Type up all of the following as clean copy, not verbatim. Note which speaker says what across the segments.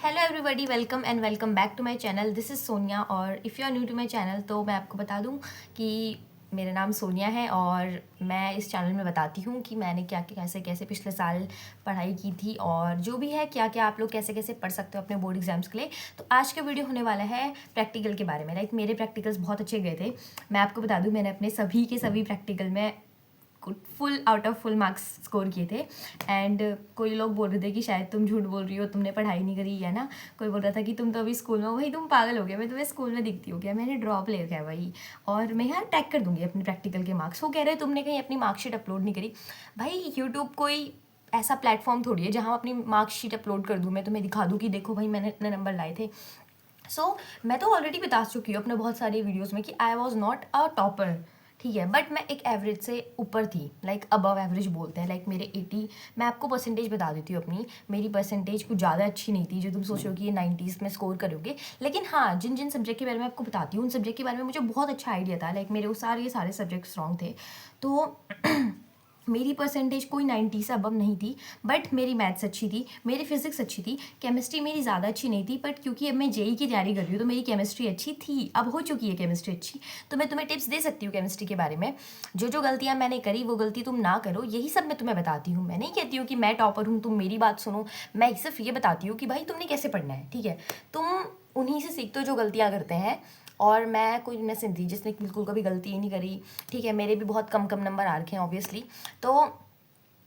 Speaker 1: Hello everybody, welcome and welcome back to my channel. This is Sonia और if you are new to my channel तो मैं आपको बता दूं कि मेरा नाम सोनिया है और मैं इस चैनल में बताती हूँ कि मैंने क्या क्या कैसे कैसे पिछले साल पढ़ाई की थी और जो भी है क्या क्या आप लोग कैसे कैसे पढ़ सकते हो अपने बोर्ड एग्जाम्स के लिए। तो आज का वीडियो होने वाला है प्रैक्टिकल के बारे में। मेरे प्रैक्टिकल्स बहुत अच्छे गए थे। मैं आपको बता दूँ, मैंने अपने सभी के सभी प्रैक्टिकल में full out of full marks score किए थे। एंड कोई लोग बोल रहे थे कि शायद तुम झूठ बोल रही हो, तुमने पढ़ाई नहीं करी है ना। कोई बोल रहा था कि तुम तो अभी स्कूल में हो। भाई तुम पागल हो गया, मैं तुम्हें स्कूल में दिखती हूँ क्या? मैंने ड्रॉप ले रखा है भाई, और मैं यहाँ टैग कर दूंगी अपने प्रैक्टिकल के मार्क्स। वो कह रहे तुमने कहीं अपनी मार्कशीट अपलोड नहीं करी। भाई यूट्यूब कोई ऐसा प्लेटफॉर्म थोड़ी है जहाँ अपनी मार्कशीट अपलोड कर दूँ, मैं तुम्हें दिखा दूँ कि देखो भाई मैंने इतने नंबर लाए थे। मैं तो ऑलरेडी बता चुकी हूँ अपने बहुत सारे वीडियोज़ में कि I was not a topper, ठीक है, बट मैं एक एवरेज से ऊपर थी। अबव एवरेज बोलते हैं। मेरे 80, मैं आपको परसेंटेज बता देती हूँ अपनी। मेरी परसेंटेज कुछ ज़्यादा अच्छी नहीं थी जो तुम सोचो कि ये 90s में स्कोर करोगे। लेकिन हाँ, जिन जिन सब्जेक्ट के बारे में आपको बताती हूँ उन सब्जेक्ट के बारे में मुझे बहुत अच्छा आइडिया था। मेरे वो सारे सब्जेक्ट स्ट्रॉन्ग थे। तो मेरी परसेंटेज कोई 90 से अबव नहीं थी, बट मेरी मैथ्स अच्छी थी, मेरी फिजिक्स अच्छी थी, केमिस्ट्री मेरी ज़्यादा अच्छी नहीं थी। बट क्योंकि अब मैं जेई की तैयारी कर रही हूँ तो मेरी केमिस्ट्री अच्छी थी, अब हो चुकी है केमिस्ट्री अच्छी। तो मैं तुम्हें टिप्स दे सकती हूँ केमिस्ट्री के बारे में। जो जो गलतियाँ मैंने करी वो गलती तुम ना करो, यही सब मैं तुम्हें बताती हूँ। मैं नहीं कहती हूँ कि मैं टॉपर हूँ, तुम मेरी बात सुनो। मैं सिर्फ ये बताती हूँ कि भाई तुमने कैसे पढ़ना है, ठीक है। तुम उन्हीं से सीखते हो जो गलतियाँ करते हैं। और मैं कोई मैं थी जिसने बिल्कुल कभी गलती ही नहीं करी, ठीक है। मेरे भी बहुत कम कम नंबर आ रखे हैं ऑब्वियसली। तो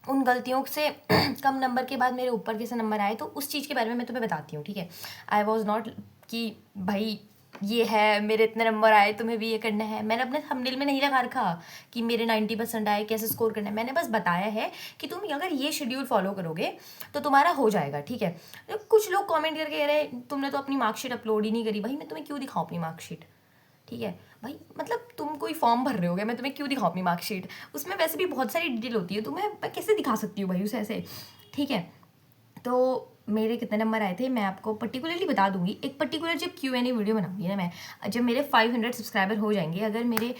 Speaker 1: उन गलतियों से कम नंबर के बाद मेरे ऊपर कैसे नंबर आए, तो उस चीज़ के बारे में मैं तुम्हें बताती हूँ, ठीक है। आई वॉज नॉट कि भाई ये है मेरे इतने नंबर आए तुम्हें भी ये करना है। मैंने अपने थंबनेल में नहीं लगा रखा कि मेरे 90% आए, कैसे स्कोर करना है। मैंने बस बताया है कि तुम अगर ये शेड्यूल फॉलो करोगे तो तुम्हारा हो जाएगा, ठीक है। तो कुछ लोग कमेंट करके कह रहे तुमने तो अपनी मार्कशीट अपलोड ही नहीं करी। भाई मैं तुम्हें क्यों दिखाऊँ अपनी मार्कशीट, ठीक है। भाई तुम कोई फॉर्म भर रहे होगे, मैं तुम्हें क्यों दिखाऊँ अपनी मार्कशीट? उसमें वैसे भी बहुत सारी डिटेल होती है, तो मैं कैसे दिखा सकती हूँ भाई उसे ऐसे, ठीक है। तो मेरे कितने नंबर आए थे मैं आपको पर्टिकुलरली बता दूंगी। एक पर्टिकुलर जब Q&A वीडियो बनाऊंगी ना मैं, जब मेरे 500 सब्सक्राइबर हो जाएंगे, अगर मेरे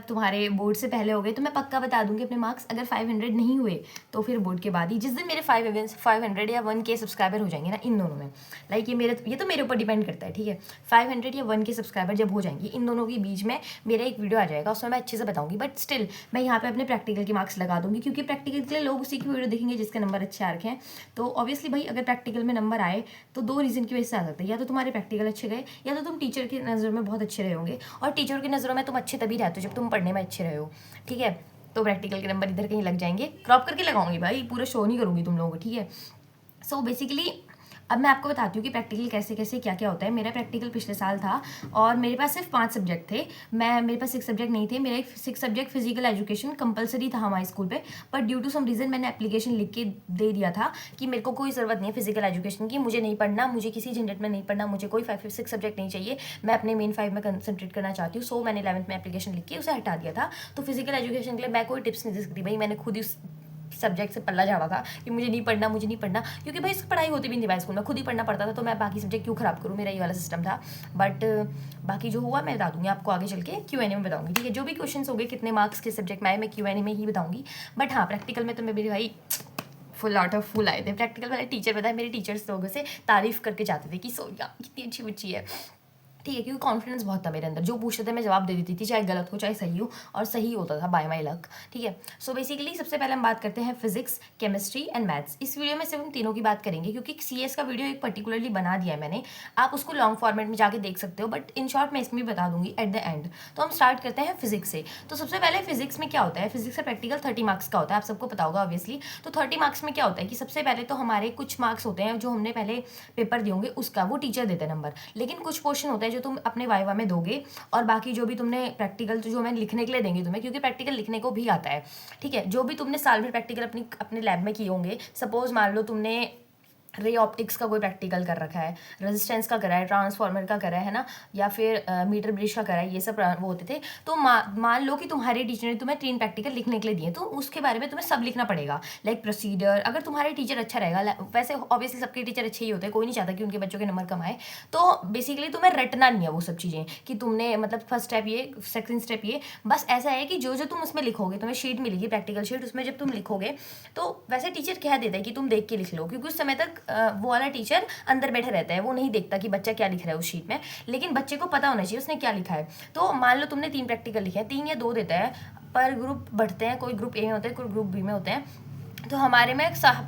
Speaker 1: तुम्हारे बोर्ड से पहले हो गए तो मैं पक्का बता दूंगी अपने मार्क्स। अगर 500 नहीं हुए तो फिर बोर्ड के बाद ही, जिस दिन मेरे 500 या 1K सब्सक्राइबर हो जाएंगे ना इन दोनों में, ये तो मेरे ऊपर डिपेंड करता है, ठीक है। 500 या 1K सब्सक्राइबर जब हो जाएंगे, इन दोनों के बीच में मेरा एक वीडियो आ जाएगा, उसमें मैं अच्छे से बताऊंगी। बट स्टिल मैं यहाँ पे अपने प्रैक्टिकल के मार्क्स लगा दूंगी, क्योंकि प्रैक्टिकल के लिए लोग उसी की वीडियो देखेंगे जिसके नंबर अच्छे आ रखे हैं। तो ऑब्वियसली भाई अगर प्रैक्टिकल में नंबर आए तो दो रीज़न की वजह से आ सकते हैं। या तो तुम्हारे प्रैक्टिकल अच्छे गए, या तो तुम टीचर की नज़र में बहुत अच्छे रहे होंगे। और टीचर की नज़रों में तुम अच्छे तभी रहते हो जब तुम पढ़ने में अच्छे रहे हो, ठीक है। तो प्रैक्टिकल के नंबर इधर कहीं लग जाएंगे। क्रॉप करके लगाऊंगी भाई, पूरा शो नहीं करूंगी तुम लोगों को, ठीक है। सो बेसिकली अब मैं आपको बताती हूँ कि प्रैक्टिकल कैसे कैसे क्या क्या होता है। मेरा प्रैक्टिकल पिछले साल था और मेरे पास सिर्फ 5 सब्जेक्ट थे। मेरे पास 6 सब्जेक्ट नहीं थे। मेरा एक 6 सब्जेक्ट फिजिकल एजुकेशन कंपलसरी था हमारे स्कूल पे, but due to some reason मैंने एप्लीकेशन लिख के दे दिया था कि मेरे को कोई ज़रूरत नहीं है फिजिकल एजुकेशन की, मुझे नहीं पढ़ना, मुझे किसी झंझट में नहीं पढ़ना, मुझे कोई 5-6 सब्जेक्ट नहीं चाहिए, मैं अपने मेन 5 में कंसंट्रेट करना चाहती हूँ। सो मैंने 11th में एप्लीकेशन लिख के उसे हटा दिया था। तो फिजिकल एजुकेशन के लिए मैं कोई टिप्स नहीं दे सकती भाई, मैंने खुद ही सब्जेक्ट से पल्ला झाड़ा था कि मुझे नहीं पढ़ना, क्योंकि भाई इसकी पढ़ाई होती भी नहीं भाई स्कूल में, खुद ही पढ़ना पड़ता था। तो मैं बाकी सब्जेक्ट क्यों खराब करूँ, मेरा ये वाला सिस्टम था। बट बाकी जो हुआ मैं बता दूंगी आपको आगे चल के, Q&A में बताऊंगी, ठीक है। जो भी क्वेश्चन हो गए कितने मार्क्स के सब्जेक्ट में आए, मैं Q&A में ही बताऊंगी। बट हाँ, प्रैक्टिकल में तो मेरे भाई फुल आउट ऑफ फुल आए थे। प्रैक्टिकल वाले टीचर बताए, मेरे टीचर्स लोगों से तारीफ करके जाते थे कि सोनिया कितनी अच्छी बच्ची है, ठीक है। क्योंकि कॉन्फिडेंस बहुत था मेरे अंदर, जो पूछते थे मैं जवाब दे देती थी, चाहे गलत हो चाहे सही हो, और सही होता था बाय माई लक, ठीक है। सो बेसिकली सबसे पहले हम बात करते हैं फिजिक्स, केमिस्ट्री एंड मैथ्स। इस वीडियो में सिर्फ हम तीनों की बात करेंगे, क्योंकि CS का वीडियो एक पर्टिकुलरली बना दिया है मैंने, आप उसको लॉन्ग फॉर्मेट में जाके देख सकते हो, बट इन शॉर्ट मैं इसमें भी बता दूंगी एट द एंड। तो हम स्टार्ट करते हैं फिजिक्स से। तो सबसे पहले फिजिक्स में क्या होता है, फिजिक्स का प्रैक्टिकल 30 मार्क्स का होता है, आप सबको पता होगा ऑब्वियसली। तो 30 मार्क्स में क्या होता है कि सबसे पहले तो हमारे कुछ मार्क्स होते हैं जो हमने पहले पेपर दिए होंगे, उसका वो टीचर देते हैं नंबर। लेकिन कुछ पोर्शन होता है जो तुम अपने वाइवा में दोगे, और बाकी जो भी तुमने प्रैक्टिकल जो मैं लिखने के लिए देंगे तुम्हें, क्योंकि प्रैक्टिकल लिखने को भी आता है, ठीक है। जो भी तुमने साल भर प्रैक्टिकल अपने लैब में किए होंगे, सपोज मान लो तुमने रे ऑप्टिक्स का कोई प्रैक्टिकल कर रखा है, रेजिस्टेंस का करा है, ट्रांसफार्मर का करा है ना, या फिर मीटर ब्रिज का करा है, ये सब वो होते थे। तो मान लो कि तुम्हारे टीचर ने तुम्हें 3 प्रैक्टिकल लिखने के लिए दिए, तो उसके बारे में तुम्हें सब लिखना पड़ेगा, लाइक प्रोसीजर। अगर तुम्हारे टीचर अच्छा रहेगा, वैसे ऑब्वियसली सबके टीचर अच्छे ही होते हैं, कोई नहीं चाहता कि उनके बच्चों के नंबर कम आए। तो बेसिकली तुम्हें रटना नहीं है वो सब चीज़ें कि तुमने फर्स्ट स्टेप ये, सेकंड स्टेप ये। बस ऐसा है कि जो जो तुम उसमें लिखोगे, तुम्हें शीट मिलेगी प्रैक्टिकल शीट, उसमें जब तुम लिखोगे तो वैसे टीचर कह देता है कि तुम देख के लिख लो, क्योंकि उस समय तक वो वाला टीचर अंदर बैठा रहता है, वो नहीं देखता कि बच्चा क्या लिख रहा है उस शीट में, लेकिन बच्चे को पता होना चाहिए उसने क्या लिखा है। तो मान लो तुमने 3 प्रैक्टिकल लिखे हैं, 3 या 2 देता है, पर ग्रुप बढ़ते हैं, कोई ग्रुप ए में होता है, कोई ग्रुप बी में होते हैं। तो हमारे में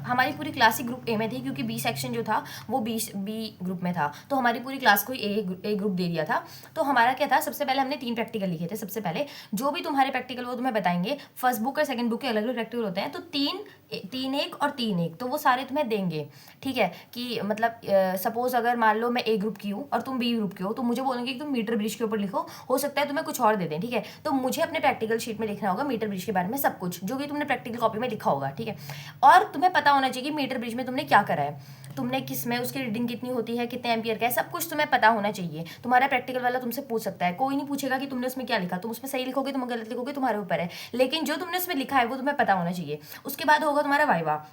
Speaker 1: हमारी पूरी क्लास ही ग्रुप ए में थी, क्योंकि बी सेक्शन जो था वो बी ग्रुप में था, तो हमारी पूरी क्लास को ए ग्रुप दे दिया था। तो हमारा क्या था, सबसे पहले हमने 3 प्रैक्टिकल लिखे थे। सबसे पहले जो भी तुम्हारे प्रैक्टिकल वो तुम्हें बताएंगे, फर्स्ट बुक और सेकंड बुक के अलग अलग प्रैक्टिकल होते हैं, तो 3 1 और 3 1 तो वो सारे तुम्हें देंगे। ठीक है, कि मतलब सपोज अगर मान लो मैं ए ग्रुप की हूँ और तुम बी ग्रुप की हो, तो मुझे बोलेंगे कि तुम मीटर ब्रिज के ऊपर लिखो, हो सकता है तुम्हें कुछ और दे दें। ठीक है, तो मुझे अपने प्रैक्टिकल शीट में लिखना होगा मीटर ब्रिज के बारे में सब कुछ, जो कि तुमने प्रैक्टिकल कॉपी में लिखा होगा। ठीक है, और तुम्हें पता होना चाहिए कि मीटर ब्रिज में तुमने क्या करा है, तुमने किस में उसकी रीडिंग कितनी होती है, कितने एम्पियर का है, सब कुछ तुम्हें पता होना चाहिए। तुम्हारा प्रैक्टिकल वाला तुमसे पूछ सकता है, कोई नहीं पूछेगा कि तुमने उसमें क्या लिखा, तुम उसमें सही लिखोगे, तुम गलत लिखोगे, तुम्हारे ऊपर है, लेकिन जो तुमने उसमें लिखा है वो तुम्हें पता होना चाहिए। उसके बाद होगा तुम्हारा वाइवा,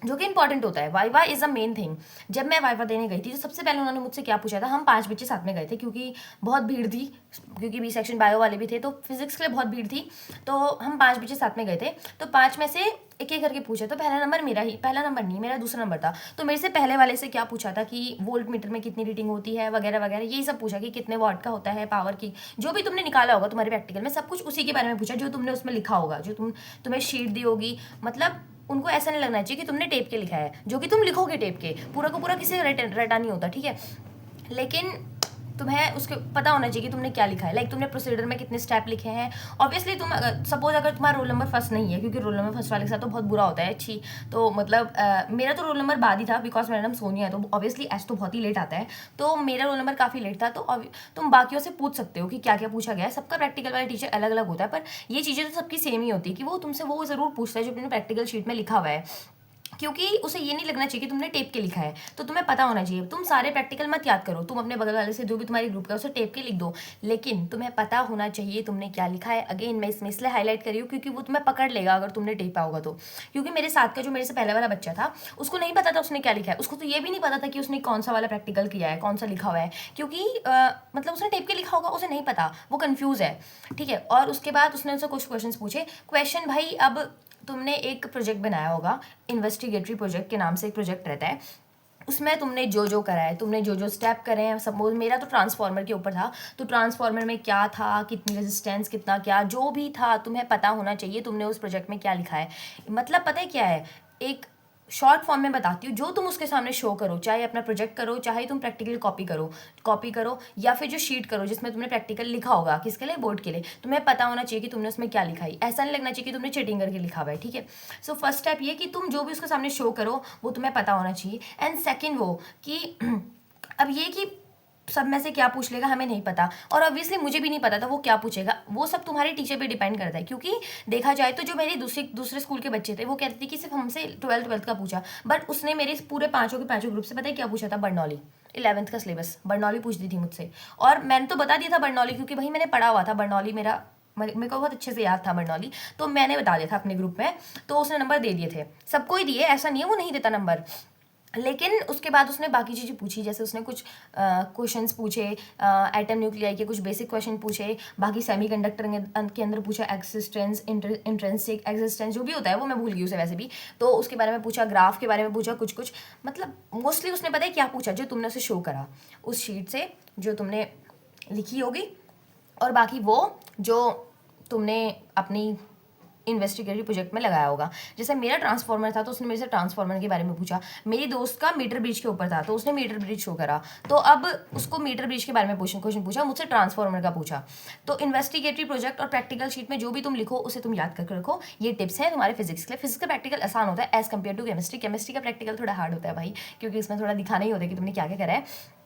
Speaker 1: जो कि इंपॉर्टेंट होता है। Viva is a main thing. जब मैं वाइवा देने गई थी तो सबसे पहले उन्होंने मुझसे क्या पूछा था, हम 5 बच्चे साथ में गए थे, क्योंकि बहुत भीड़ थी, क्योंकि बी सेक्शन बायो वाले भी थे, तो फिजिक्स के लिए बहुत भीड़ थी, तो हम 5 बच्चे साथ में गए थे। तो 5 में से एक एक करके पूछा, तो पहला नंबर मेरा ही, पहला नंबर नहीं, मेरा दूसरा नंबर था। तो मेरे से पहले वाले से क्या पूछा था कि वोल्ट मीटर में कितनी रीडिंग होती है वगैरह वगैरह, यही सब पूछा कि कितने वॉट का होता है पावर की, जो भी तुमने निकाला होगा तुम्हारे प्रैक्टिकल में, सब कुछ उसी के बारे में पूछा, जो तुमने उसमें लिखा होगा, जो तुम्हें शीट दी होगी। मतलब उनको ऐसा नहीं लगना चाहिए कि तुमने टेप के लिखा है, जो कि तुम लिखोगे टेप के, पूरा का पूरा किसी रटा नहीं होता। ठीक है, लेकिन तुम्हें उसके पता होना चाहिए कि तुमने क्या लिखा है, लाइक तुमने प्रोसीडर में कितने स्टेप लिखे हैं। ऑब्वियसली तुम सपोज अगर तुम्हारा रोल नंबर फर्स्ट नहीं है, क्योंकि रोल नंबर फर्स्ट वाले के साथ तो बहुत बुरा होता है। अच्छी तो मतलब मेरा तो रोल नंबर बाद ही था, बिकॉज मेरा नाम सोनिया है, तो ऑब्वियसली एस तो बहुत ही लेट आता है, तो मेरा रोल नंबर काफ़ी लेट था। तो तुम बाकियों से पूछ सकते हो कि क्या क्या पूछा गया है। सबका प्रैक्टिकल वाला टीचर अलग अलग होता है, पर ये चीज़ें तो सबकी सेम ही होती है कि वो तुमसे वो ज़रूर पूछता है जो तुमने प्रैक्टिकल शीट में लिखा हुआ है, क्योंकि उसे ये नहीं लगना चाहिए कि तुमने टेप के लिखा है। तो तुम्हें पता होना चाहिए, तुम सारे प्रैक्टिकल मत याद करो, तुम अपने बगल वाले से जो भी तुम्हारी ग्रुप का उसे टेप के लिख दो, लेकिन तुम्हें पता होना चाहिए तुमने क्या लिखा है। अगेन मैं इसमें इसलिए हाईलाइट करी हूँ क्योंकि वो तुम्हें पकड़ लेगा अगर तुमने टेपा होगा तो। क्योंकि मेरे साथ का जो मेरे से पहले वाला बच्चा था, उसको नहीं पता था उसने क्या लिखा है, उसको तो ये भी नहीं पता था कि उसने कौन सा वाला प्रैक्टिकल किया है, कौन सा लिखा हुआ है, क्योंकि मतलब उसने टेप के लिखा होगा, उसे नहीं पता, वो कन्फ्यूज़ है। ठीक है, और उसके बाद उसने उनसे कुछ क्वेश्चन पूछे। क्वेश्चन भाई, अब तुमने एक प्रोजेक्ट बनाया होगा, इन्वेस्टिगेटरी प्रोजेक्ट के नाम से एक प्रोजेक्ट रहता है, उसमें तुमने जो जो करा है, तुमने जो जो स्टेप करे हैं, सपोज मेरा तो ट्रांसफार्मर के ऊपर था, तो ट्रांसफार्मर में क्या था, कितनी रेजिस्टेंस, कितना क्या जो भी था, तुम्हें पता होना चाहिए तुमने उस प्रोजेक्ट में क्या लिखा है। मतलब पता है क्या है, एक शॉर्ट फॉर्म में बताती हूँ, जो तुम उसके सामने शो करो, चाहे अपना प्रोजेक्ट करो, चाहे तुम प्रैक्टिकल कॉपी करो या फिर जो शीट करो जिसमें तुमने प्रैक्टिकल लिखा होगा, किसके लिए, बोर्ड के लिए, तुम्हें पता होना चाहिए कि तुमने उसमें क्या लिखा है। ऐसा नहीं लगना चाहिए कि तुमने चीटिंग करके लिखा हुआ है। ठीक है, सो फर्स्ट स्टेप ये कि तुम जो भी उसके सामने शो करो वो तुम्हें पता होना चाहिए। एंड सेकेंड वो कि अब ये कि सब में से क्या पूछ लेगा हमें नहीं पता, और ऑब्वियसली मुझे भी नहीं पता था वो क्या पूछेगा, वो सब तुम्हारे टीचर पे डिपेंड करता है। क्योंकि देखा जाए तो जो मेरे दूसरे स्कूल के बच्चे थे वो कहते थे कि सिर्फ हमसे 12th का पूछा, बट उसने मेरे पूरे पाँचों के पाँचों ग्रुप से पता है क्या पूछा था, बर्नौली 11th का सिलेबस बर्नौली पूछ दी थी मुझसे। और मैंने तो बता दिया था बर्नौली, क्योंकि भाई मैंने पढ़ा हुआ था बर्नौली, मेरे को बहुत अच्छे से याद था बर्नौली, तो मैंने बता दिया था अपने ग्रुप में, तो उसने नंबर दे दिए थे, सबको ही दिए, ऐसा नहीं है वो नहीं देता नंबर। लेकिन उसके बाद उसने बाकी चीज़ें पूछी, जैसे उसने कुछ क्वेश्चंस पूछे, एटम न्यूक्लियाई के कुछ बेसिक क्वेश्चन पूछे, बाकी सेमीकंडक्टर के अंदर पूछा एक्सिस्टेंस, इंट्रिंसिक एक्सिस्टेंस जो भी होता है वो मैं भूल गई उसे वैसे भी, तो उसके बारे में पूछा, ग्राफ के बारे में पूछा, कुछ मतलब मोस्टली उसने पता है क्या पूछा, जो तुमने उसे शो करा उस शीट से जो तुमने लिखी होगी, और बाकी वो जो तुमने अपनी इन्वेस्टिगेटिव प्रोजेक्ट में लगाया होगा। जैसे मेरा ट्रांसफार्मर था तो उसने मेरे से ट्रांसफार्मर के बारे में पूछा, मेरी दोस्त का मीटर ब्रिज के ऊपर था तो उसने मीटर ब्रिज शो करा, तो अब उसको मीटर ब्रिज के बारे में क्वेश्चन पूछा, मुझसे ट्रांसफार्मर का पूछा। तो इन्वेस्टिगेटिव प्रोजेक्ट और प्रैक्टिकल शीट में जो भी तुम लिखो उसे तुम याद करके रखो। ये टिप्स हैं तुम्हारे फिजिक्स के लिए। फिजिक्स का प्रैक्टिकल आसान होता है as compare to chemistry. Chemistry का प्रैक्टिकल थोड़ा हार्ड होता है भाई, क्योंकि इसमें थोड़ा दिखाना ही होता है कि तुमने क्या क्या करा है।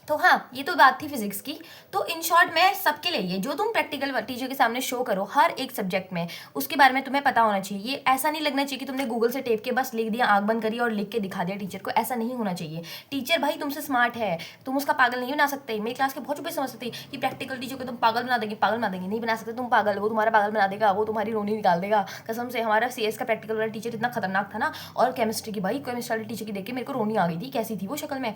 Speaker 1: तो हाँ, ये तो बात थी फिजिक्स की। तो इन शॉर्ट मैं सबके लिए, ये जो तुम प्रैक्टिकल टीचर के सामने शो करो हर एक सब्जेक्ट में, उसके बारे में तुम्हें पता होना चाहिए। ये ऐसा नहीं लगना चाहिए कि तुमने गूगल से टेप के बस लिख दिया, आंख बंद करी और लिख के दिखा दिया टीचर को, ऐसा नहीं होना चाहिए। टीचर भाई तुमसे स्मार्ट है, तुम उसका पागल नहीं बना सकते। मेरी क्लास के बहुत चुपे समझ सकते कि प्रैक्टिकल टीचर को तुम पागल बना देंगे, नहीं बना सकते तुम पागल, वो तुम्हारा पागल बना देगा, वो तुम्हारी रोनी निकाल देगा कसम से। हमारा CS का प्रैक्टिकल वाला टीचर इतना खतरनाक था ना, और केमिस्ट्री की, भाई केमिस्ट्री वाले टीचर की देख के मेरे को रोनी आ गई थी, कैसी थी वो शक्ल में।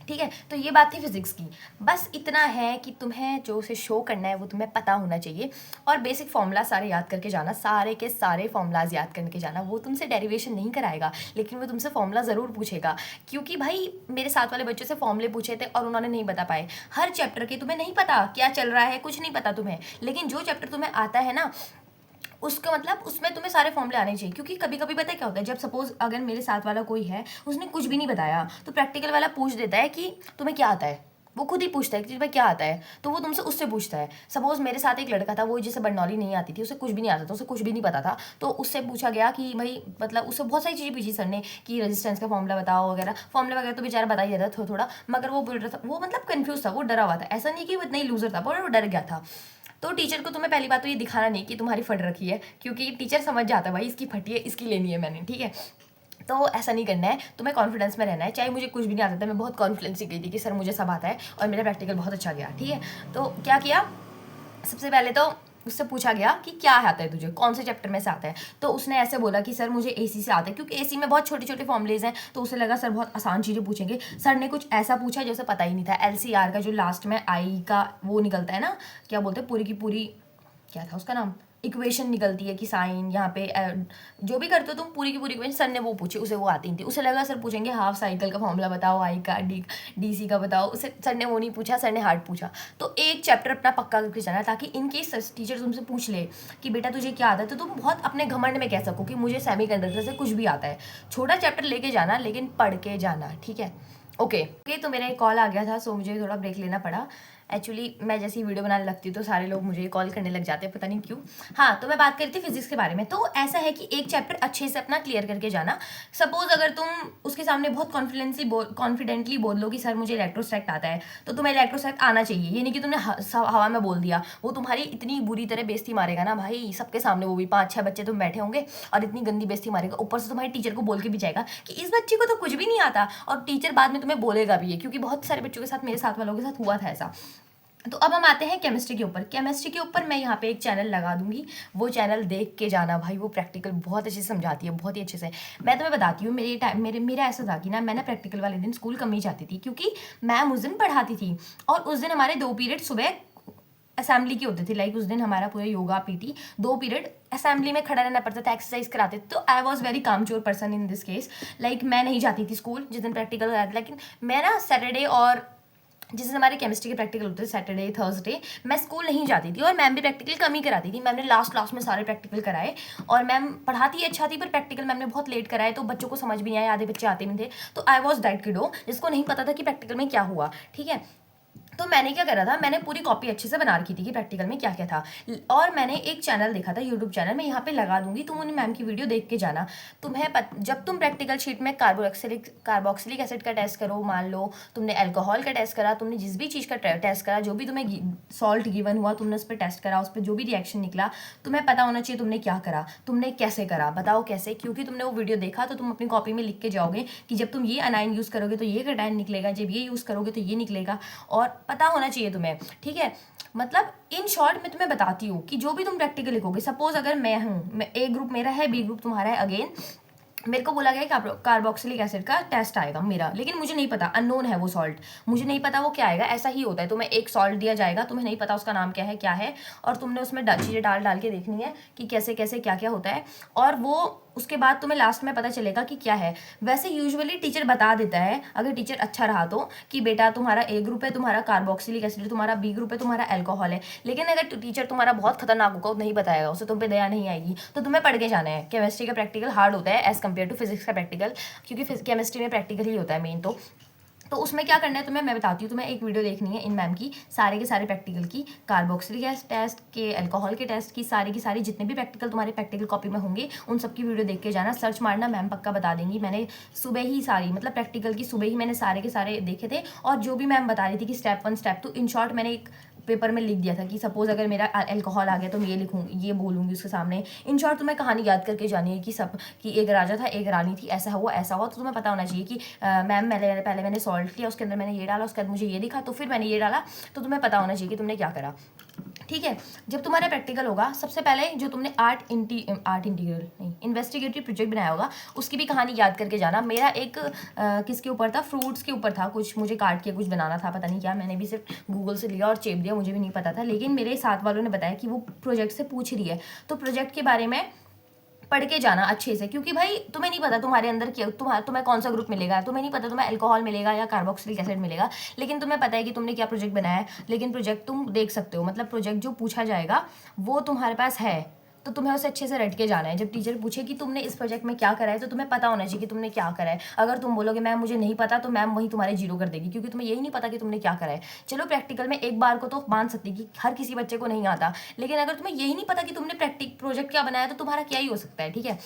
Speaker 1: ठीक है। तो ये बात थी फिजिक्स की। बस इतना है कि तुम्हें जो उसे शो करना है वो तुम्हें पता होना चाहिए, और बेसिक फॉर्मूला सारे याद करके जाना, सारे के सारे फॉर्मूलाज याद करके जाना। वो तुमसे डेरिवेशन नहीं कराएगा, लेकिन वो तुमसे फॉर्मूला ज़रूर पूछेगा, क्योंकि भाई मेरे साथ वाले बच्चों से फॉर्मूले पूछे थे और उन्होंने नहीं बता पाए। हर चैप्टर के तुम्हें नहीं पता क्या चल रहा है, कुछ नहीं पता तुम्हें, लेकिन जो चैप्टर तुम्हें आता है ना, उसका मतलब उसमें तुम्हें सारे फॉर्मूले आने चाहिए। क्योंकि कभी कभी पता है क्या होता है, जब सपोज अगर मेरे साथ वाला कोई है, उसने कुछ भी नहीं बताया, तो प्रैक्टिकल वाला पूछ देता है कि तुम्हें क्या आता है। वो खुद ही पूछता है कि तुम्हें क्या आता है, तो वो तुमसे उससे पूछता है। सपोज मेरे साथ एक लड़का था, वो जिसे बर्नौली नहीं आती थी, उसे कुछ भी नहीं आता था, उसे कुछ भी नहीं पता था, तो उससे पूछा गया कि भाई मतलब उससे बहुत सारी चीज़ें पूछी सर ने कि रेजिस्टेंस का फॉर्मूला बताओ वगैरह। फॉर्मूला वगैरह तो बेचारा बता ही देता थोड़ा थोड़ा, मगर वो बोल रहा था, वो मतलब कन्फ्यूज था, वो डरा हुआ था। ऐसा नहीं कि वो इतना ही लूजर था, पर वो डर गया था। तो टीचर को तुम्हें पहली बात तो ये दिखाना नहीं कि तुम्हारी फट रखी है, क्योंकि टीचर समझ जाता है भाई इसकी फटी है, इसकी लेनी है मैंने, ठीक है। तो ऐसा नहीं करना है, तुम्हें कॉन्फिडेंस में रहना है। चाहे मुझे कुछ भी नहीं आता था, मैं बहुत कॉन्फिडेंस से गई थी कि सर मुझे सब आता है, और मेरा प्रैक्टिकल बहुत अच्छा गया, ठीक है। तो क्या किया, सबसे पहले तो उससे पूछा गया कि क्या आता है तुझे, कौन से चैप्टर में से आता है। तो उसने ऐसे बोला कि सर मुझे एसी से आता है, क्योंकि एसी में बहुत छोटे छोटे फॉर्मूलेज हैं। तो उसे लगा सर बहुत आसान चीज़ें पूछेंगे। सर ने कुछ ऐसा पूछा जैसे पता ही नहीं था। एलसीआर का जो लास्ट में आई का वो निकलता है ना, क्या बोलते हैं, पूरी की पूरी, क्या था उसका नाम, इक्वेशन निकलती है कि साइन यहाँ पे जो भी करते हो तुम, पूरी की पूरी इक्वेशन, सर ने वो पूछी, उसे वो आती नहीं थी। उसे लगा सर पूछेंगे हाफ साइकिल का फॉर्मूला बताओ, आई का, डीसी का बताओ। उसे सर ने वो नहीं पूछा, सर ने हार्ड पूछा। तो एक चैप्टर अपना पक्का करके जाना, ताकि इन केस टीचर तुमसे पूछ ले कि बेटा तुझे क्या आता है, तो तुम बहुत अपने घमंड में कह सको कि मुझे सेमीकंडक्टर से कुछ भी आता है। छोटा चैप्टर लेके जाना, लेकिन पढ़ के जाना, ठीक है। ओके, तो मेरा एक कॉल आ गया था, सो मुझे थोड़ा ब्रेक लेना पड़ा। एक्चुअली मैं जैसी वीडियो बनाने लगती हूँ तो सारे लोग मुझे कॉल करने लग जाते हैं, पता नहीं क्यों। हाँ, तो मैं बात करी थी फिजिक्स के बारे में। तो ऐसा है कि एक चैप्टर अच्छे से अपना क्लियर करके जाना। सपोज अगर तुम उसके सामने बहुत कॉन्फिडेंटली बोल लो कि सर मुझे इलेक्ट्रोस्टैटिक आता है, तो तुम्हें इलेक्ट्रोस्टैटिक आना चाहिए। ये नहीं कि तुमने हवा में बोल दिया, वो तुम्हारी इतनी बुरी तरह बेइज्जती मारेगा ना भाई, सबके सामने, वो भी 5-6 बच्चे तुम बैठे होंगे, और इतनी गंदी बेइज्जती मारेगा। ऊपर से तुम्हारी टीचर को बोल के भी जाएगा कि इस बच्चे को तो कुछ भी नहीं आता, और टीचर बाद में तुम्हें बोलेगा भी है, क्योंकि बहुत सारे बच्चों के साथ, मेरे साथ वालों के साथ हुआ था ऐसा। तो अब हम आते हैं केमिस्ट्री के ऊपर। केमिस्ट्री के ऊपर मैं यहाँ पे एक चैनल लगा दूंगी, वो चैनल देख के जाना भाई, वो प्रैक्टिकल बहुत अच्छे से समझाती है, बहुत ही अच्छे से। मैं तुम्हें बताती हूँ, मेरा ऐसा था कि ना, मैं ना प्रैक्टिकल वाले दिन स्कूल कम ही जाती थी, क्योंकि मैम उस दिन पढ़ाती थी, और उस दिन हमारे 2 पीरियड सुबह असेंबली की होते थे। लाइक उस दिन हमारा पूरा योगा पीटी 2 पीरियड असेंबली में खड़ा रहना पड़ता था, एक्सरसाइज कराते थे। तो आई वॉज वेरी कामचोर person in this case. Like मैं नहीं जाती थी स्कूल जिस दिन प्रैक्टिकल कराते, लेकिन मैं ना सैटरडे और जिस दिन हमारे केमिस्ट्री के प्रैक्टिकल होते थे, सैटरडे थर्सडे, मैं स्कूल नहीं जाती थी, और मैम भी प्रैक्टिकल कम ही कराती थी। मैम ने लास्ट में सारे प्रैक्टिकल कराए, और मैम पढ़ाती अच्छा थी, पर प्रैक्टिकल मैम ने बहुत लेट कराए, तो बच्चों को समझ भी नहीं आया, आधे बच्चे आते नहीं थे। तो आई वॉज दैट किडो जिसको नहीं पता था कि प्रैक्टिकल में क्या हुआ, ठीक है। तो मैंने क्या करा था, मैंने पूरी कॉपी अच्छे से बना रखी थी कि प्रैक्टिकल में क्या क्या था, और मैंने एक चैनल देखा था, यूट्यूब चैनल, मैं यहाँ पे लगा दूंगी, तुम उन मैम की वीडियो देख के जाना। जब तुम प्रैक्टिकल शीट में कार्बोक्सिलिक एसिड का टेस्ट करो, मान लो तुमने अल्कोहल का टेस्ट करा, तुमने जिस भी चीज़ का टेस्ट करा, जो भी तुम्हें सॉल्ट गिवन हुआ, तुमने उस पर टेस्ट करा, उस पर जो भी रिएक्शन निकला, तुम्हें पता होना चाहिए तुमने क्या करा, तुमने कैसे करा, बताओ कैसे। क्योंकि तुमने वो वीडियो देखा, तो तुम अपनी कॉपी में लिख के जाओगे कि जब तुम ये अनाइन यूज़ करोगे तो ये कटाइन निकलेगा, जब ये यूज़ करोगे तो ये निकलेगा, और पता होना चाहिए तुम्हें, ठीक है। मतलब इन शॉर्ट मैं तुम्हें बताती हूँ कि जो भी तुम प्रैक्टिकल लिखोगे, सपोज अगर मैं हूँ, मैं ए ग्रुप मेरा है, बी ग्रुप तुम्हारा है, अगेन मेरे को बोला गया कि कार्बोक्सिलिक एसिड का टेस्ट आएगा मेरा, लेकिन मुझे नहीं पता, अननोन है वो सॉल्ट, मुझे नहीं पता वो क्या आएगा। ऐसा ही होता है, तुम्हें एक सॉल्ट दिया जाएगा, तुम्हें नहीं पता उसका नाम क्या है, और तुमने उसमें चीज़ें डाल के देखनी है कि कैसे कैसे क्या क्या होता है, और वो उसके बाद तुम्हें लास्ट में पता चलेगा कि क्या है। वैसे यूजुअली टीचर बता देता है, अगर टीचर अच्छा रहा तो, कि बेटा तुम्हारा ए ग्रुप है, तुम्हारा कार्बोक्सिलिक एसिड, तुम्हारा बी ग्रुप है, तुम्हारा अल्कोहल है। लेकिन अगर टीचर तुम्हारा बहुत खतरनाक होगा, नहीं बताएगा, उसे तुम पे दया नहीं आएगी, तो तुम्हें पढ़ के जाना है। केमिस्ट्री का प्रैक्टिकल हार्ड होता है एज कम्पेयर टू फिजिक्स का प्रैक्टिकल, क्योंकि केमिस्ट्री में प्रैक्टिकल ही होता है मेन। तो उसमें क्या करना है तुम्हें, मैं बताती हूँ। तुम्हें एक वीडियो देखनी है इन मैम की, सारे के सारे प्रैक्टिकल की, कार्बोक्सिलिक टेस्ट के, अल्कोहल के टेस्ट की, सारी की सारी जितने भी प्रैक्टिकल तुम्हारे प्रैक्टिकल कॉपी में होंगे, उन सबकी वीडियो देख के जाना। सर्च मारना, मैम पक्का बता देंगी। मैंने सुबह ही सारी, मतलब प्रैक्टिकल की सुबह ही मैंने सारे के सारे देखे थे, और जो भी मैम बता रही थी कि स्टेप 1 स्टेप 2, इन शॉर्ट मैंने एक पेपर में लिख दिया था कि सपोज अगर मेरा अल्कोहल आ गया तो मैं ये लिखूँगी, ये बोलूँगी उसके सामने। इन शॉर्ट तुम्हें कहानी याद करके जानी है कि एक राजा था, एक रानी थी, ऐसा हुआ ऐसा हुआ। तो तुम्हें पता होना चाहिए कि मैम पहले मैंने सॉल्ट लिया, उसके अंदर मैंने ये डाला, उसके बाद मुझे ये दिखा, तो फिर मैंने ये डाला। तो तुम्हें पता होना चाहिए कि तुमने क्या करा, ठीक है। जब तुम्हारा प्रैक्टिकल होगा, सबसे पहले जो तुमने इंटीग्रल नहीं इन्वेस्टिगेटिव प्रोजेक्ट बनाया होगा, उसकी भी कहानी याद करके जाना। मेरा एक किसके ऊपर था, फ्रूट्स के ऊपर था, कुछ मुझे काट के कुछ बनाना था, पता नहीं क्या, मैंने भी सिर्फ गूगल से लिया और चेप दिया, मुझे भी नहीं पता था। लेकिन मेरे साथ वालों ने बताया कि वो प्रोजेक्ट से पूछ रही है, तो प्रोजेक्ट के बारे में पढ़ के जाना अच्छे से, क्योंकि भाई तुम्हें नहीं पता तुम्हारे अंदर क्या, तुम्हें कौन सा ग्रुप मिलेगा, तुम्हें नहीं पता तुम्हें अल्कोहल मिलेगा या कार्बोक्सिलिक एसिड मिलेगा, लेकिन तुम्हें पता है कि तुमने क्या प्रोजेक्ट बनाया है। लेकिन प्रोजेक्ट तुम देख सकते हो, मतलब प्रोजेक्ट जो पूछा जाएगा वो तुम्हारे पास है, तो तुम्हें उसे अच्छे से रट के जाना है। जब टीचर पूछे कि तुमने इस प्रोजेक्ट में क्या करा है, तो तुम्हें पता होना चाहिए कि तुमने क्या करा है। अगर तुम बोलोगे मैम मुझे नहीं पता, तो मैम वही तुम्हारे जीरो कर देगी, क्योंकि तुम्हें यही नहीं पता कि तुमने क्या करा है। चलो प्रैक्टिकल में एक बार को तो मान सकती कि हर किसी बच्चे को नहीं आता, लेकिन अगर तुम्हें यही नहीं पता कि तुमने प्रोजेक्ट क्या बनाया, तो तुम्हारा क्या ही हो सकता है। ठीक है,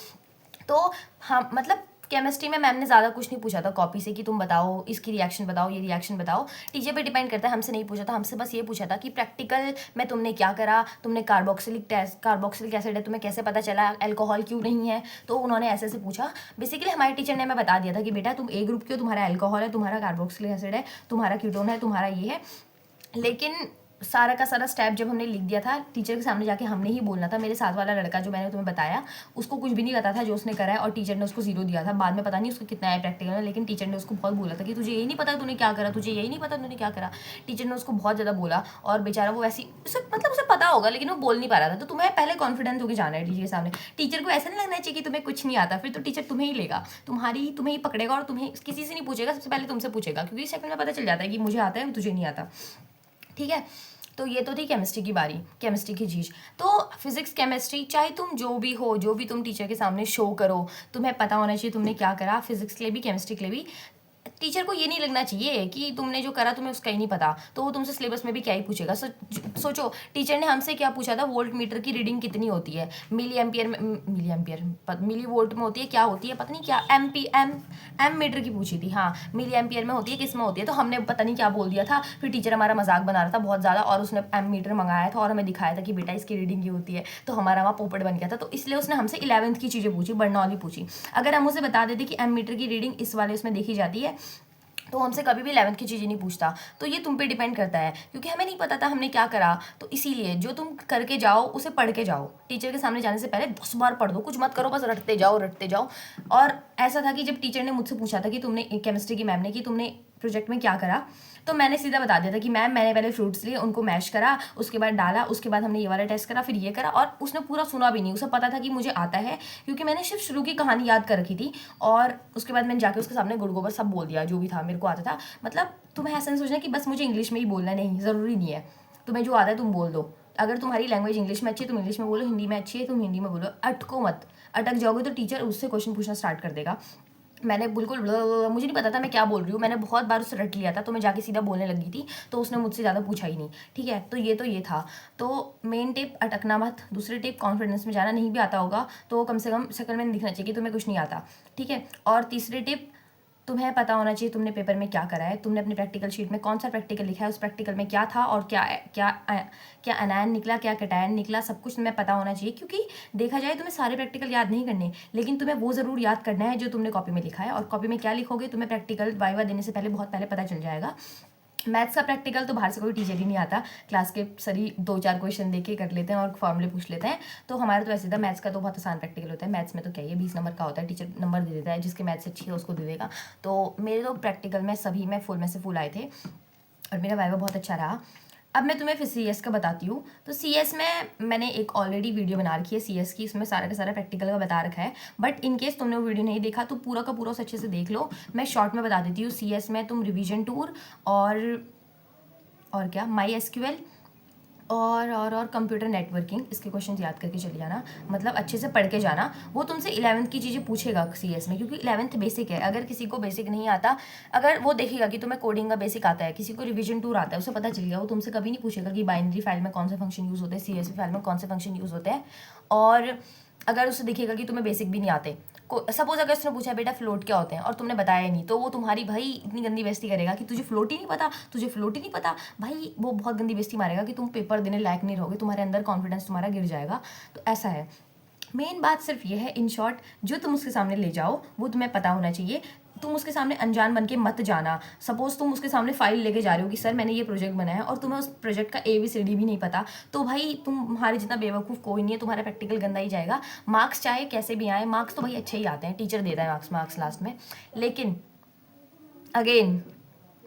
Speaker 1: तो हाँ, मतलब केमिस्ट्री में मैम ने ज़्यादा कुछ नहीं पूछा था कॉपी से कि तुम बताओ इसकी रिएक्शन बताओ, ये रिएक्शन बताओ। टीचर पे डिपेंड करता है, हमसे नहीं पूछा था। हमसे बस ये पूछा था कि प्रैक्टिकल में तुमने क्या करा, तुमने कार्बोक्सिलिक एसिड है, तुम्हें कैसे पता चला, अल्कोहल क्यों नहीं है, तो उन्होंने ऐसे पूछा। बेसिकली हमारे टीचर ने हमें बता दिया था कि बेटा तुम ए ग्रुप के हो, तुम्हारा अल्कोहल है, तुम्हारा कार्बोक्सिलिक एसिड है, तुम्हारा कीटोन है, तुम्हारा ये है। लेकिन सारा का सारा स्टेप जब हमने लिख दिया था, टीचर के सामने जाके हमने ही बोलना था। मेरे साथ वाला लड़का जो मैंने तुम्हें बताया, उसको कुछ भी नहीं पता था जो उसने करा है, और टीचर ने उसको 0 दिया था। बाद में पता नहीं उसको कितना है प्रैक्टिकल में, लेकिन टीचर ने उसको बहुत बोला था कि तुझे यही नहीं पता तूने क्या करा, तुझे यही नहीं पता तूने क्या करा। टीचर ने उसको बहुत ज़्यादा बोला, और बेचारा वो ऐसी मतलब उसे पता होगा लेकिन वो बोल नहीं पा रहा था। तो तुम्हें पहले कॉन्फिडेंस होकर जाना है टीचर के सामने। टीचर को ऐसा नहीं लगना चाहिए कि तुम्हें कुछ नहीं आता, फिर तो टीचर तुम्हें ही लेगा, तुम्हें ही पकड़ेगा, और तुम्हें किसी से नहीं पूछेगा, सबसे पहले तुमसे पूछेगा, क्योंकि सेकंड में पता चल जाता है कि मुझे आता है तुझे नहीं आता। ठीक है, तो ये तो थी केमिस्ट्री की बारी, केमिस्ट्री की चीज़। तो फिजिक्स केमिस्ट्री, चाहे तुम जो भी हो, जो भी तुम टीचर के सामने शो करो, तुम्हें पता होना चाहिए तुमने क्या करा। फिजिक्स के लिए भी, केमिस्ट्री के लिए भी टीचर को ये नहीं लगना चाहिए कि तुमने जो करा तुम्हें उसका ही नहीं पता, तो वो तुमसे सिलेबस में भी क्या ही पूछेगा। सोचो टीचर ने हमसे क्या पूछा था, वोल्ट मीटर की रीडिंग कितनी होती है, मिली वोल्ट में होती है, क्या होती है पता नहीं, क्या एम मीटर की पूछी थी, हाँ मिली एम्पियर में होती है, किस में होती है, तो हमने पता नहीं क्या बोल दिया था। फिर टीचर हमारा मजाक बना रहा था बहुत ज़्यादा, और उसने एम मीटर मंगाया था और हमें दिखाया था कि बेटा इसकी रीडिंग ये होती है, तो हमारा वहाँ पोपट बन गया था। तो इसलिए उसने हमसे 11वीं की चीज़ें पूछी, बर्नौली पूछी। अगर हम उसे बता देते कि एम मीटर की रीडिंग इस वाले उसमें देखी जाती है, तो हमसे कभी भी 11वीं की चीज़ें नहीं पूछता। तो ये तुम पे डिपेंड करता है, क्योंकि हमें नहीं पता था हमने क्या करा, तो इसीलिए जो तुम करके जाओ उसे पढ़ के जाओ। टीचर के सामने जाने से पहले 10 बार पढ़ दो, कुछ मत करो, बस रटते जाओ। और ऐसा था कि जब टीचर ने मुझसे पूछा था कि तुमने, केमिस्ट्री की मैम ने, कि तुमने प्रोजेक्ट में क्या करा, तो मैंने सीधा बता दिया था कि मैम मैंने पहले फ्रूट्स लिए, उनको मैश करा, उसके बाद डाला, उसके बाद हमने ये वाला टेस्ट करा, फिर ये करा। और उसने पूरा सुना भी नहीं, उसे पता था कि मुझे आता है, क्योंकि मैंने सिर्फ शुरू की कहानी याद कर रखी थी, और उसके बाद मैंने जाके उसके सामने गुड़ गोबर सब बोल दिया, जो भी था मेरे को आता था। मतलब तुम्हें ऐसा नहीं सोचना कि बस मुझे इंग्लिश में ही बोलना, नहीं, ज़रूरी नहीं है। तुम्हें जो आता है तुम बोल दो। अगर तुम्हारी लैंग्वेज इंग्लिश में अच्छी है तुम इंग्लिश में बोलो, हिंदी में अच्छी है तुम हिंदी में बोलो, अटको मत। अटक जाओगे तो टीचर उससे क्वेश्चन पूछना स्टार्ट कर देगा। मैंने बिल्कुल मुझे नहीं पता था मैं क्या बोल रही हूँ, मैंने बहुत बार उससे रट लिया था, तो मैं जाके सीधा बोलने लगी थी, तो उसने मुझसे ज़्यादा पूछा ही नहीं। ठीक है, तो ये था। तो मेन टिप अटकना मत। दूसरी टिप कॉन्फिडेंस में जाना, नहीं भी आता होगा तो कम से कम शक्ल में दिखना चाहिए कि तुम्हें कुछ नहीं आता। ठीक है, और तीसरी टिप, तुम्हें पता होना चाहिए तुमने पेपर में क्या करा है, तुमने अपने प्रैक्टिकल शीट में कौन सा प्रैक्टिकल लिखा है, उस प्रैक्टिकल में क्या था, और क्या एनायन निकला, क्या कैटायन निकला, सब कुछ तुम्हें पता होना चाहिए। क्योंकि देखा जाए तुम्हें सारे प्रैक्टिकल याद नहीं करने, लेकिन तुम्हें वो ज़रूर याद करना है जो तुमने कॉपी में लिखा है। और कॉपी में क्या लिखोगे तुम्हें प्रैक्टिकल वाइवा देने से पहले, बहुत पहले पता चल जाएगा। मैथ्स का प्रैक्टिकल तो बाहर से कोई टीचर ही नहीं आता, क्लास के सरी 2-4 क्वेश्चन देके कर लेते हैं और फॉर्मूले पूछ लेते हैं। तो हमारा तो ऐसे था, मैथ्स का तो बहुत आसान प्रैक्टिकल होता है। मैथ्स में तो क्या, ये 20 नंबर का होता है, टीचर नंबर दे देता है, जिसके मैथ्स अच्छी है उसको दे देगा। तो मेरे तो प्रैक्टिकल में सभी में फुल में से फुल आए थे, और मेरा वाइवा बहुत अच्छा रहा। अब मैं तुम्हें फिर CS का बताती हूँ। तो CS में मैंने एक ऑलरेडी वीडियो बना रखी है CS की, इसमें सारा का सारा प्रैक्टिकल का बता रखा है। बट इन केस तुमने वो वीडियो नहीं देखा तो पूरा का पूरा उसे अच्छे से देख लो। मैं शॉर्ट में बता देती हूँ। CS में तुम रिवीजन टूर और क्या, MySQL और कंप्यूटर नेटवर्किंग, इसके क्वेश्चन याद करके चले जाना, मतलब अच्छे से पढ़ के जाना। वो तुमसे 11वीं की चीज़ें पूछेगा CS में, क्योंकि 11वीं बेसिक है। अगर किसी को बेसिक नहीं आता, अगर वो देखेगा कि तुम्हें कोडिंग का बेसिक आता है, किसी को रिवीजन टूर आता है, उसे पता चल गया, वो तुमसे कभी नहीं पूछेगा कि बाइनरी फाइल में कौन से फंक्शन यूज़ होते हैं, CSV फाइल में कौन से फंक्शन यूज़ होते हैं। और अगर उसे दिखेगा कि तुम्हें बेसिक भी नहीं आते, सपोज अगर उसने पूछा बेटा फ्लोट क्या होते हैं और तुमने बताया नहीं, तो वो तुम्हारी भाई इतनी गंदी बेइज्जती करेगा कि तुझे फ्लोट ही नहीं पता, भाई वो बहुत गंदी बेइज्जती मारेगा कि तुम पेपर देने लायक नहीं रहोगे, तुम्हारे अंदर कॉन्फिडेंस तुम्हारा गिर जाएगा। तो ऐसा है। मेन बात सिर्फ ये है, इन शॉर्ट, जो तुम उसके सामने ले जाओ वो तुम्हें पता होना चाहिए। तुम उसके सामने अनजान बन के मत जाना। सपोज तुम उसके सामने फाइल लेके जा रहे हो कि सर मैंने ये प्रोजेक्ट बनाया है, और तुम्हें उस प्रोजेक्ट का ABCD भी नहीं पता, तो भाई तुम्हारे जितना बेवकूफ़ कोई नहीं है, तुम्हारा प्रैक्टिकल गंदा ही जाएगा। मार्क्स चाहे कैसे भी आए, मार्क्स तो भाई अच्छे ही आते हैं, टीचर देता है मार्क्स लास्ट में, लेकिन अगेन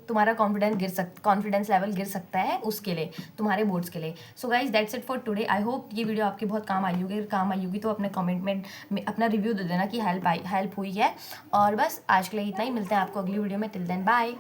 Speaker 1: तुम्हारा कॉन्फिडेंस लेवल गिर सकता है उसके लिए, तुम्हारे बोर्ड्स के लिए। So guys that's it for today. I hope ये वीडियो आपकी बहुत काम आई होगी। अगर काम आई होगी तो अपने कमेंट में अपना रिव्यू दे देना कि हेल्प हुई है। और बस आज के लिए इतना ही, मिलते हैं आपको अगली वीडियो में। Till then bye.